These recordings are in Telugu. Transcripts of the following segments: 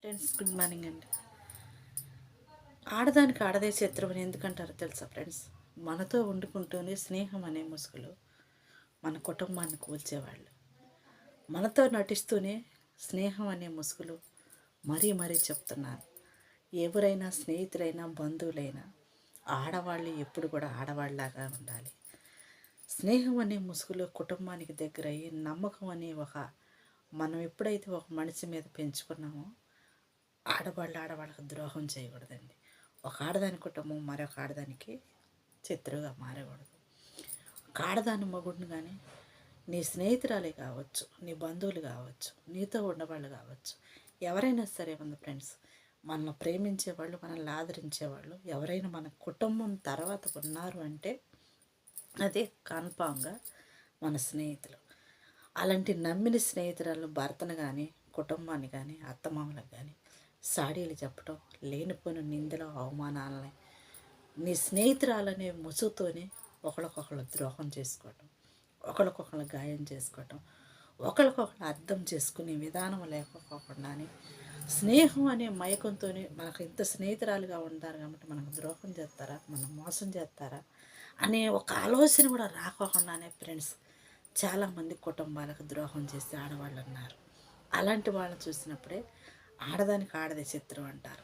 ఫ్రెండ్స్, గుడ్ మార్నింగ్ అండి. ఆడదానికి ఆడదే శత్రువు అని ఎందుకంటారో తెలుసా ఫ్రెండ్స్? మనతో వండుకుంటూనే స్నేహం అనే ముసుగులు మన కుటుంబాన్ని కూల్చేవాళ్ళు, మనతో నటిస్తూనే స్నేహం అనే ముసుగులు మరీ మరీ చెప్తున్నారు. ఎవరైనా స్నేహితులైనా బంధువులైనా ఆడవాళ్ళు ఎప్పుడు కూడా ఆడవాళ్ళలాగా ఉండాలి. స్నేహం అనే ముసుగులో కుటుంబానికి దగ్గరయ్యి నమ్మకం అనే మనం ఎప్పుడైతే ఒక మనిషి మీద పెంచుకున్నామో ఆడవాళ్ళకి ద్రోహం చేయకూడదండి. ఒక ఆడదాని కుటుంబం మరొక ఆడదానికి శత్రువుగా మారకూడదు. ఒక ఆడదాని మొగుడిని కానీ నీ స్నేహితురాలే కావచ్చు, నీ బంధువులు కావచ్చు, నీతో ఉన్నవాళ్ళు కావచ్చు, ఎవరైనా సరే ఉంది ఫ్రెండ్స్, మనల్ని ప్రేమించేవాళ్ళు, మనల్ని ఆదరించేవాళ్ళు ఎవరైనా మన కుటుంబం తర్వాత ఉన్నారు అంటే అదే కన్ఫామ్గా మన స్నేహితులు. అలాంటి నమ్మిన స్నేహితురాలు భర్తను కానీ కుటుంబాన్ని కానీ అత్తమామలకు కానీ సాడీలు చెప్పటం, లేనిపోయిన నిందలు అవమానాలని నీ స్నేహితురాలనే ముసుగుతోనే ఒకరికొకరు ద్రోహం చేసుకోవటం, ఒకరికొకరు గాయం చేసుకోవటం, ఒకరికొకరు అర్థం చేసుకునే విధానం లేకపోకుండానే స్నేహం అనే మైకంతో మనకు ఇంత స్నేహితురాలుగా ఉంటారు కాబట్టి మనకు ద్రోహం చేస్తారా, మనం మోసం చేస్తారా అనే ఒక ఆలోచన కూడా రాకోకుండానే ఫ్రెండ్స్ చాలామంది కుటుంబాలకు ద్రోహం చేసే ఆడవాళ్ళు ఉన్నారు. అలాంటి వాళ్ళని చూసినప్పుడే ఆడదానికి ఆడదే శత్రువు అంటారు.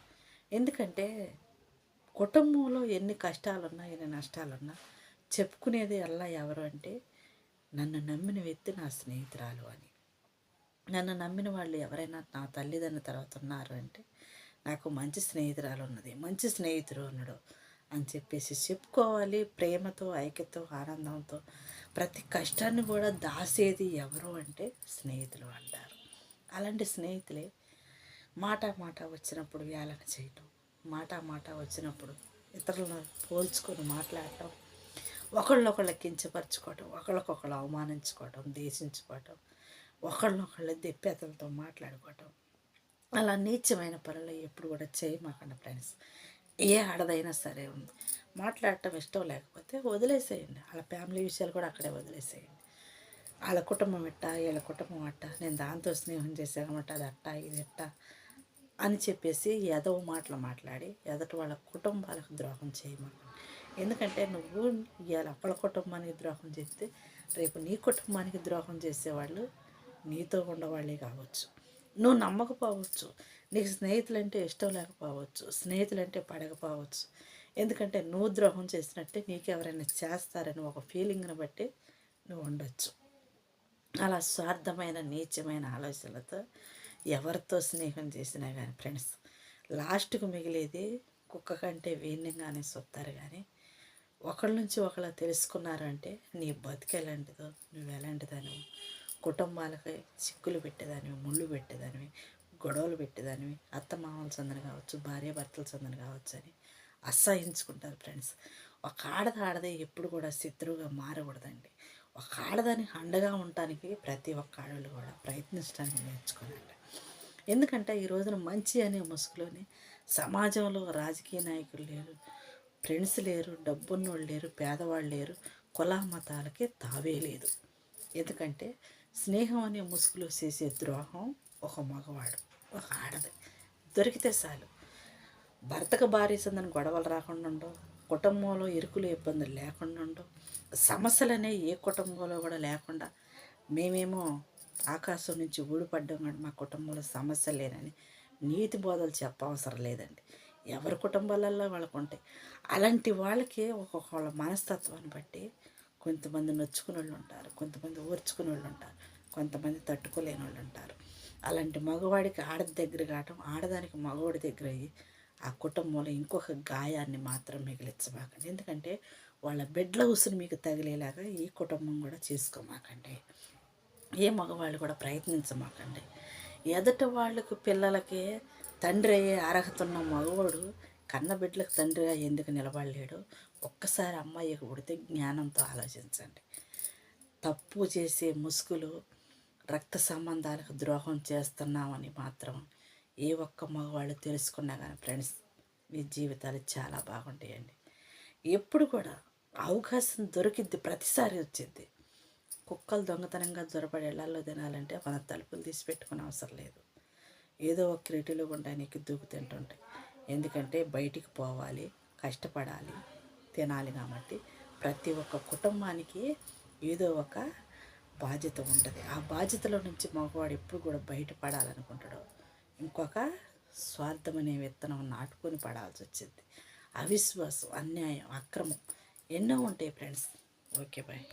ఎందుకంటే కుటుంబంలో ఎన్ని కష్టాలున్నా ఎన్ని నష్టాలున్నా చెప్పుకునేది అల్లా ఎవరు అంటే నన్ను నమ్మిన వ్యక్తి నా స్నేహితురాలు అని. నన్ను నమ్మిన వాళ్ళు ఎవరైనా నా తల్లిదండ్రుల తర్వాత ఉన్నారు అంటే నాకు మంచి స్నేహితురాలు ఉన్నది, మంచి స్నేహితుడు ఉన్నాడు అని చెప్పేసి చెప్పుకోవాలి. ప్రేమతో, ఐక్యతో, ఆనందంతో ప్రతి కష్టాన్ని కూడా దాసేది ఎవరు అంటే స్నేహితులు అంటారు. అలాంటి స్నేహితులే మాట మాట వచ్చినప్పుడు వేలన చేయటం, మాట మాట వచ్చినప్పుడు ఇతరులను పోల్చుకొని మాట్లాడటం, ఒకళ్ళొకళ్ళ కించపరచుకోవటం, ఒకళ్ళకొకళ్ళు అవమానించుకోవటం, దేశించుకోవటం, ఒకళ్ళనొకళ్ళు దెప్పేతలతో మాట్లాడుకోవటం, అలా నీచమైన పనులు ఎప్పుడు కూడా చేయమాకండి ఫ్రెండ్స్. ఏ ఆడదైనా సరే ఉంది, మాట్లాడటం ఇష్టం లేకపోతే వదిలేసేయండి. వాళ్ళ ఫ్యామిలీ విషయాలు కూడా అక్కడే వదిలేసేయండి. వాళ్ళ కుటుంబం ఎట్టా, వీళ్ళ కుటుంబం అట్టా, నేను దాంతో స్నేహం చేశానమాట, అది అట్టా ఇది ఎట్టా అని చెప్పేసి ఎదవ మాటలు మాట్లాడి ఎదటి వాళ్ళ కుటుంబాలకు ద్రోహం చేయమాకండి. ఎందుకంటే నువ్వు ఇవాళ ఒకళ్ళ కుటుంబానికి ద్రోహం చేస్తే రేపు నీ కుటుంబానికి ద్రోహం చేసేవాళ్ళు నీతో ఉండవాళ్ళే కావచ్చు. నువ్వు నమ్మకపోవచ్చు, నీకు స్నేహితులంటే ఇష్టం లేకపోవచ్చు, స్నేహితులంటే పడకపోవచ్చు. ఎందుకంటే నువ్వు ద్రోహం చేసినట్టే నీకు ఎవరైనా చేస్తారని ఒక ఫీలింగ్ని బట్టి నువ్వు ఉండొచ్చు. అలా స్వార్థమైన నీచమైన ఆలోచనలతో ఎవరితో స్నేహం చేసినా కానీ ఫ్రెండ్స్ లాస్ట్కు మిగిలేది కుక్క కంటే వీణ్యంగానే చూస్తారు. కానీ ఒకళ్ళ నుంచి ఒకళ్ళ తెలుసుకున్నారంటే నీ బతుకు ఎలాంటిదో, నువ్వు ఎలాంటిదానివి, కుటుంబాలకి చిక్కులు పెట్టేదానివి, ముళ్ళు పెట్టేదానివి, గొడవలు పెట్టేదానివి, అత్తమామల సందన కావచ్చు, భార్యాభర్తల సందన కావచ్చు అని అసహించుకుంటారు ఫ్రెండ్స్. ఒక ఆడదే ఎప్పుడు కూడా శత్రువుగా మారకూడదండి. ఒక ఆడదానికి అండగా ఉండటానికి ప్రతి ఒక్క ఆడవాళ్ళు కూడా ప్రయత్నించడానికి నేర్చుకోనండి. ఎందుకంటే ఈ రోజున మంచి అనే ముసుగులోని సమాజంలో రాజకీయ నాయకులు లేరు, ఫ్రెండ్స్ లేరు, డబ్బున్నోళ్ళు లేరు, పేదవాళ్ళు లేరు, కుల మతాలకి తావే లేదు. ఎందుకంటే స్నేహం అనే ముసుగులో చేసే ద్రోహం ఒక మగవాడు, ఒక ఆడది దొరికితే చాలు. భర్తకు భార్య సందని గొడవలు రాకుండా ఉండవు, కుటుంబంలో ఇరుకులు ఇబ్బందులు లేకుండా ఉండవు, సమస్యలనే ఏ కుటుంబంలో కూడా లేకుండా మేమేమో ఆకాశం నుంచి ఊడిపడ్డాం కానీ మా కుటుంబంలో సమస్య లేనని నీతి బోధలు చెప్పవసరం లేదండి. ఎవరి కుటుంబాలలో వాళ్ళకు ఉంటాయి. అలాంటి వాళ్ళకి ఒక్కొక్కళ్ళ మనస్తత్వాన్ని బట్టి కొంతమంది నొచ్చుకునే వాళ్ళు ఉంటారు, కొంతమంది ఓర్చుకునే వాళ్ళు ఉంటారు, కొంతమంది తట్టుకోలేని వాళ్ళు ఉంటారు. అలాంటి మగవాడికి ఆడది దగ్గర కావటం, ఆడదానికి మగవాడి దగ్గర అయ్యి ఆ కుటుంబంలో ఇంకొక గాయాన్ని మాత్రం మిగిలించమాకండి. ఎందుకంటే వాళ్ళ బెడ్ల ఉసురు మీకు తగిలేలాగా ఈ కుటుంబం కూడా చేసుకోమాకండి. ఏ మగవాళ్ళు కూడా ప్రయత్నించమాకండి. ఎదట వాళ్ళకు పిల్లలకి తండ్రి అయ్యే అర్హత ఉన్న మగవాడు కన్నబిడ్డలకు తండ్రిగా ఎందుకు నిలబడలేడు? ఒక్కసారి అమ్మాయికి పుడితే జ్ఞానంతో ఆలోచించండి. తప్పు చేసే ముసుగులు రక్త సంబంధాలకు ద్రోహం చేస్తున్నామని మాత్రం ఏ ఒక్క మగవాళ్ళు తెలుసుకున్నా కానీ ఫ్రెండ్స్ మీ జీవితాలు చాలా బాగుంటాయండి. ఎప్పుడు కూడా అవకాశం దొరికిద్ది, ప్రతిసారి వచ్చింది. కుక్కలు దొంగతనంగా జొరబడి ఇళ్లలో తినాలంటే మన తలుపులు తీసి పెట్టుకునే అవసరం లేదు. ఏదో ఒక క్రిటిలో ఉండడానికి దూకుతుంటుంటాయి. ఎందుకంటే బయటికి పోవాలి, కష్టపడాలి, తినాలి కాబట్టి ప్రతి ఒక్క కుటుంబానికి ఏదో ఒక బాధ్యత ఉంటుంది. ఆ బాధ్యతలో నుంచి మగవాడు ఎప్పుడు కూడా బయటపడాలనుకుంటాడు. ఇంకొక స్వార్థం అనే విత్తనం నాటుకొని పడాల్సి వచ్చింది. అవిశ్వాసం, అన్యాయం, అక్రమం ఎన్నో ఉంటాయి ఫ్రెండ్స్. Okay bye.